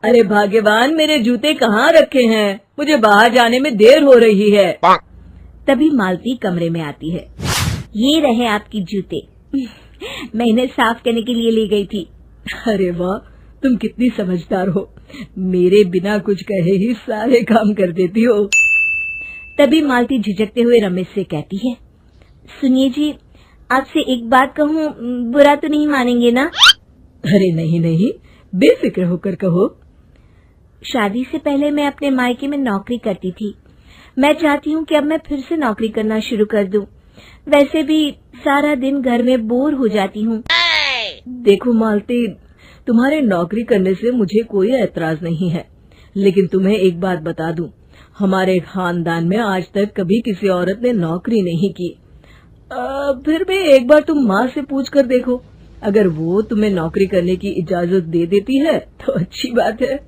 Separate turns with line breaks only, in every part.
अरे भाग्यवान, मेरे जूते कहाँ रखे हैं? मुझे बाहर जाने में देर हो रही है।
तभी मालती कमरे में आती है। ये रहे आपकी जूते। मैं इन्हें साफ करने के लिए ले गई थी।
अरे वाह, तुम कितनी समझदार हो। मेरे बिना कुछ कहे ही सारे काम कर देती हो।
तभी मालती झिझकते हुए रमेश से कहती है, सुनिए जी, आपसे एक बात कहूँ, बुरा तो नहीं मानेंगे ना?
अरे नहीं नहीं, बेफिक्र होकर कहो।
शादी से पहले मैं अपने मायके में नौकरी करती थी। मैं चाहती हूँ कि अब मैं फिर से नौकरी करना शुरू कर दूं। वैसे भी सारा दिन घर में बोर हो जाती हूँ।
देखो मालती, तुम्हारे नौकरी करने से मुझे कोई ऐतराज नहीं है, लेकिन तुम्हें एक बात बता दूं, हमारे खानदान में आज तक कभी किसी औरत ने नौकरी नहीं की। फिर भी एक बार तुम माँ से पूछ कर देखो, अगर वो तुम्हें नौकरी करने की इजाजत दे देती है तो अच्छी बात है।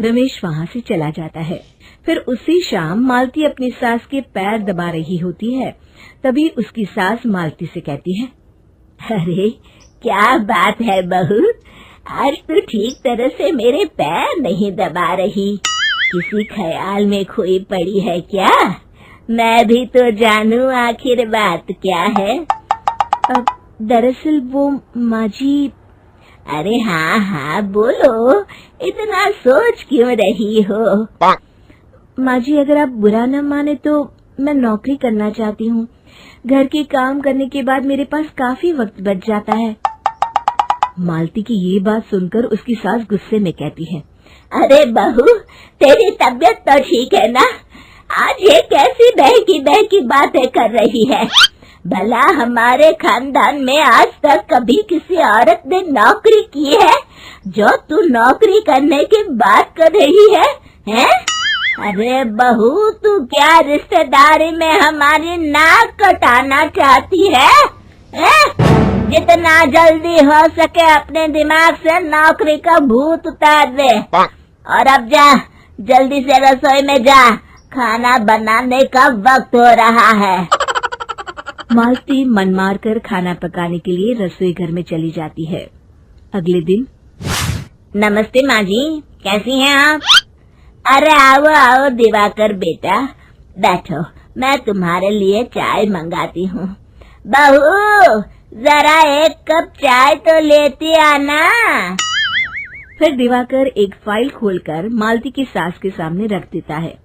रमेश वहाँ से चला जाता है। फिर उसी शाम मालती अपनी सास के पैर दबा रही होती है। तभी उसकी सास मालती से कहती है, अरे क्या बात है बहू, आज तो ठीक तरह से मेरे पैर नहीं दबा रही। किसी ख्याल में खोई पड़ी है क्या? मैं भी तो जानूं आखिर बात क्या है। अब दरअसल वो माँ जी। अरे हाँ हाँ बोलो, इतना सोच क्यों रही हो? माँ जी, अगर आप बुरा न माने तो मैं नौकरी करना चाहती हूँ। घर के काम करने के बाद मेरे पास काफी वक्त बच जाता है। मालती की ये बात सुनकर उसकी सास गुस्से में कहती है, अरे बहू, तेरी तबीयत तो ठीक है ना? आज ये कैसी बहकी बातें कर रही है? भला हमारे खानदान में आज तक कभी किसी औरत ने नौकरी की है जो तू नौकरी करने की बात कर रही है? हैं? अरे बहू, तू क्या रिश्तेदारी में हमारी नाक कटाना चाहती है? जितना जल्दी हो सके अपने दिमाग से नौकरी का भूत उतार दे, और अब जा, जल्दी से रसोई में जा, खाना बनाने का वक्त हो रहा है। मालती मन मार कर खाना पकाने के लिए रसोई घर में चली जाती है। अगले दिन, नमस्ते माँ जी, कैसी हैं आप? अरे आओ आओ दिवाकर बेटा, बैठो, मैं तुम्हारे लिए चाय मंगाती हूँ। बहू, जरा एक कप चाय तो लेती आना। फिर दिवाकर एक फाइल खोलकर मालती की सास के सामने रख देता है।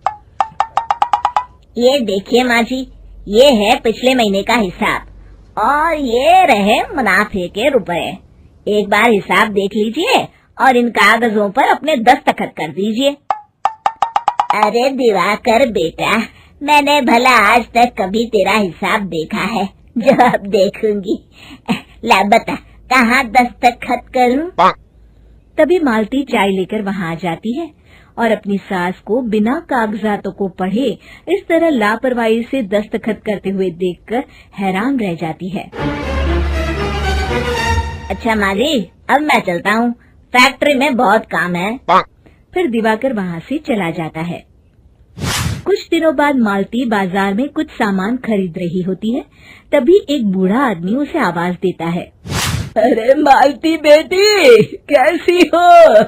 ये देखिए माँ जी, ये है पिछले महीने का हिसाब और ये रहे मुनाफे के रुपए। एक बार हिसाब देख लीजिए और इन कागजों पर अपने दस्तखत कर दीजिए। अरे दिवाकर बेटा, मैंने भला आज तक कभी तेरा हिसाब देखा है जो अब देखूंगी? ला बता, कहाँ दस्तखत करूं? तभी मालती चाय लेकर वहाँ आ जाती है और अपनी सास को बिना कागजातों को पढ़े इस तरह लापरवाही से दस्तखत करते हुए देखकर हैरान रह जाती है। अच्छा माली, अब मैं चलता हूँ, फैक्ट्री में बहुत काम है। फिर दिवाकर वहाँ से चला जाता है। कुछ दिनों बाद मालती बाजार में कुछ सामान खरीद रही होती है। तभी एक बूढ़ा आदमी उसे आवाज देता है,
अरे मालती बेटी, कैसी हो?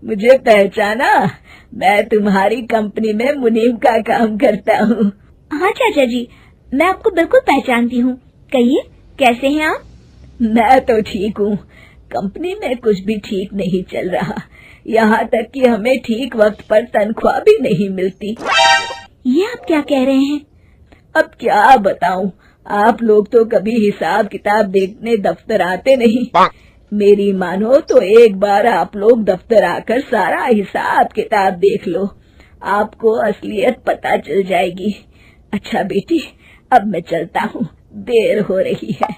मुझे पहचाना? मैं तुम्हारी कंपनी में मुनीम का काम करता हूँ।
हाँ चाचा जी, मैं आपको बिल्कुल पहचानती हूँ। कहिए, कैसे हैं आप?
मैं तो ठीक हूँ। कंपनी में कुछ भी ठीक नहीं चल रहा, यहाँ तक कि हमें ठीक वक्त पर तनख्वाह भी नहीं मिलती।
ये आप क्या कह रहे हैं?
अब क्या बताऊं, आप लोग तो कभी हिसाब किताब देखने दफ्तर आते नहीं। मेरी मानो तो एक बार आप लोग दफ्तर आकर सारा हिसाब किताब देख लो, आपको असलियत पता चल जाएगी। अच्छा बेटी, अब मैं चलता हूँ, देर हो रही है।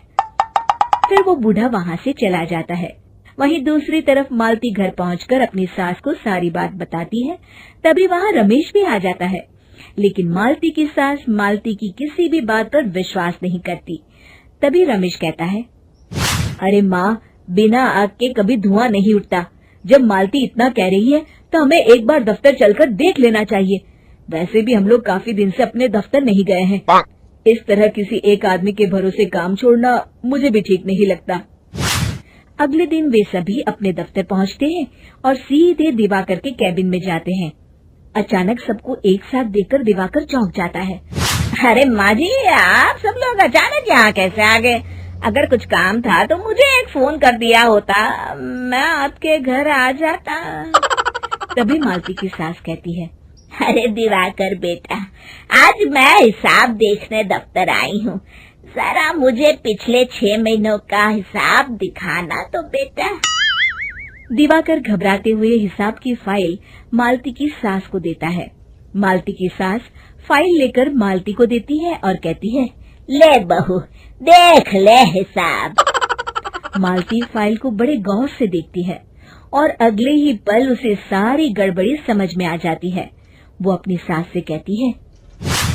फिर वो बूढ़ा वहाँ से चला जाता है। वहीं दूसरी तरफ मालती घर पहुंचकर अपनी सास को सारी बात बताती है। तभी वहाँ रमेश भी आ जाता है, लेकिन मालती की सास मालती की किसी भी बात पर विश्वास नहीं करती। तभी रमेश कहता है, अरे माँ, बिना आग के कभी धुआं नहीं उठता। जब मालती इतना कह रही है तो हमें एक बार दफ्तर चलकर देख लेना चाहिए। वैसे भी हम लोग काफी दिन से अपने दफ्तर नहीं गए हैं। इस तरह किसी एक आदमी के भरोसे काम छोड़ना मुझे भी ठीक नहीं लगता।
अगले दिन वे सभी अपने दफ्तर पहुंचते हैं और सीधे दिवाकर के कैबिन में जाते हैं। अचानक सबको एक साथ देखकर दिवाकर चौंक जाता है।
अरे माँ जी, आप सब लोग अचानक यहाँ कैसे आ गए? अगर कुछ काम था तो मुझे एक फोन कर दिया होता, मैं आपके घर आ जाता।
तभी मालती की सास कहती है,
अरे दिवाकर बेटा, आज मैं हिसाब देखने दफ्तर आई हूँ, जरा मुझे पिछले 6 महीनों का हिसाब दिखाना तो बेटा।
दिवाकर घबराते हुए हिसाब की फाइल मालती की सास को देता है। मालती की सास फाइल लेकर मालती को देती है और कहती है,
ले बहू, देख ले हिसाब।
मालती फाइल को बड़े गौर से देखती है और अगले ही पल उसे सारी गड़बड़ी समझ में आ जाती है। वो अपनी सास से कहती है,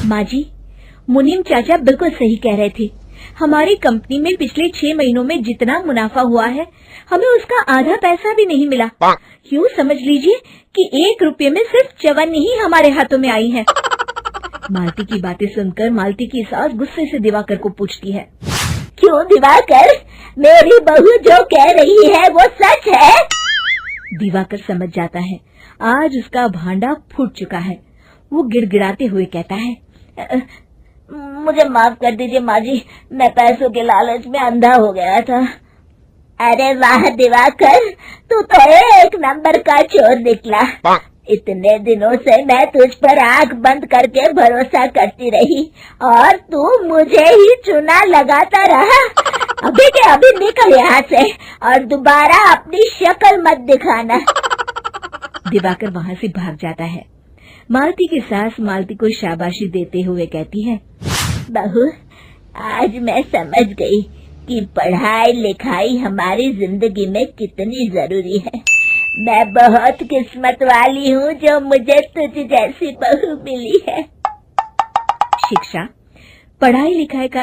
माँ जी, मुनीम चाचा बिल्कुल सही कह रहे थे। हमारी कंपनी में पिछले 6 महीनों में जितना मुनाफा हुआ है, हमें उसका आधा पैसा भी नहीं मिला। यूँ समझ लीजिए कि 1 रुपये में सिर्फ चवन्नी ही हमारे हाथों में आई है। मालती की बातें सुनकर मालती की सास गुस्से से दिवाकर को पूछती है,
क्यों दिवाकर, मेरी बहू जो कह रही है वो सच है?
दिवाकर समझ जाता है आज उसका भांडा फूट चुका है। वो गिड़गिड़ाते हुए कहता है,
मुझे माफ कर दीजिए माँ जी, मैं पैसों के लालच में अंधा हो गया था। अरे वाह दिवाकर, तू तो 1 नंबर का चोर निकला। इतने दिनों से मैं तुझ पर आंख बंद करके भरोसा करती रही और तू मुझे ही चुना लगाता रहा। अभी के अभी निकल यहाँ से और दोबारा अपनी शक्ल मत दिखाना।
दिवाकर वहाँ से भाग जाता है। मालती की सास मालती को शाबाशी देते हुए कहती है,
बहू, आज मैं समझ गई कि पढ़ाई लिखाई हमारी जिंदगी में कितनी जरूरी है। मैं बहुत किस्मत वाली हूँ जो मुझे तुझ जैसी बहू मिली है।
शिक्षा, पढ़ाई लिखाई का